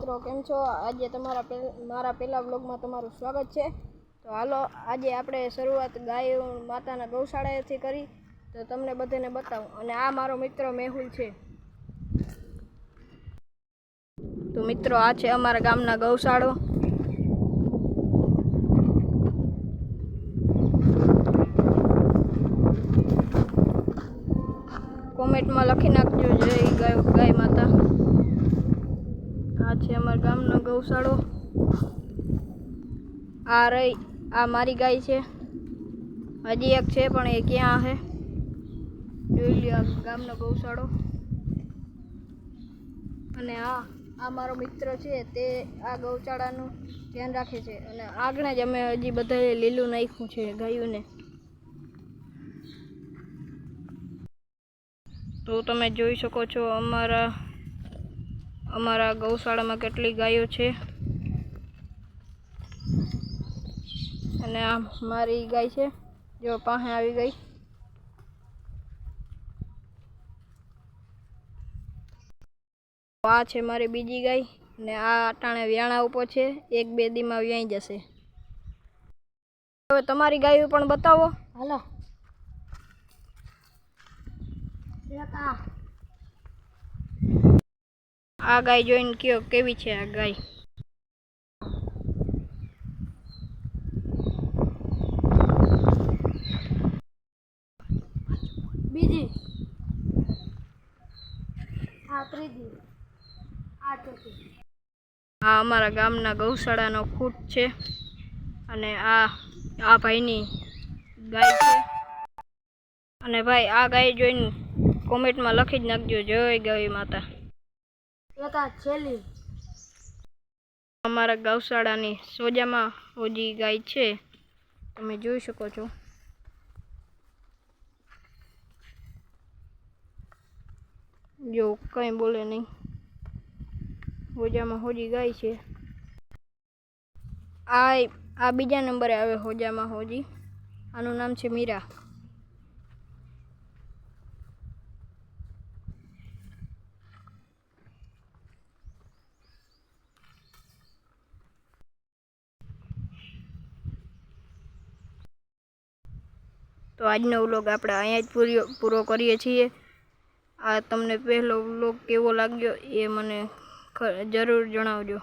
મિત્રો કેમ છો? આજે મારા પહેલા વ્લોગમાં તમારું સ્વાગત છે। તો હાલો આજે આપણે શરૂઆત ગાય માતાના ગૌશાળાએથી કરી તો તમને બધાને બતાવું। અને આ મારો મિત્ર મેહુલ છે। તો મિત્રો આ છે અમારા ગામના ગૌશાળો। કોમેન્ટમાં લખી નાખજો જય ગાય માતા। આ છે અમારા ગામનો ગૌશાળો। આ મારી ગાય છે, હજી એક છે પણ એ ક્યાં છે જોઈ લ્યો ગામનો ગૌશાળો। અને આ મારો મિત્ર છે, તે આ ગૌશાળાનું ધ્યાન રાખે છે। અને આગળ જ અમે હજી બધાએ લીલું નાખ્યું છે ગાયોને। તો તમે જોઈ શકો છો અમારા ગૌશાળામાં કેટલી ગાયો છે। અને આ મારી ગાય છે, જો પાસે આવી ગઈ। આ છે મારી બીજી ગાય ને આ અટાણે વ્યાણા ઉપર છે, 1-2 દીમાં વ્યાઈ જશે। હવે તમારી ગાયો પણ બતાવો હાલો। આ ગાય જોઈને કયો કેવી છે આ ગાય। બીજી આ ત્રીજી આ ચોથી। આ અમારા ગામના ગૌશાળાનો ખૂટ છે અને આ ભાઈની ગાય છે। અને ભાઈ આ ગાય જોઈને કોમેન્ટમાં લખી જ નાખજો જય ગાય માતા। અમારા ગૌશાળાની સોજામાં હોજી ગાય છે, તમે જોઈ શકો છો। જો કંઈ બોલે નહીં, હોજામાં હોજી ગાય છે। આ બીજા નંબરે આવે હોજામાં હોજી, આનું નામ છે મીરા। તો આજનો વ્લોગ આપણે અહીંયા જ પૂરો કરીએ છીએ। આ તમને પહેલો વ્લોગ કેવો લાગ્યો એ મને જરૂર જણાવજો।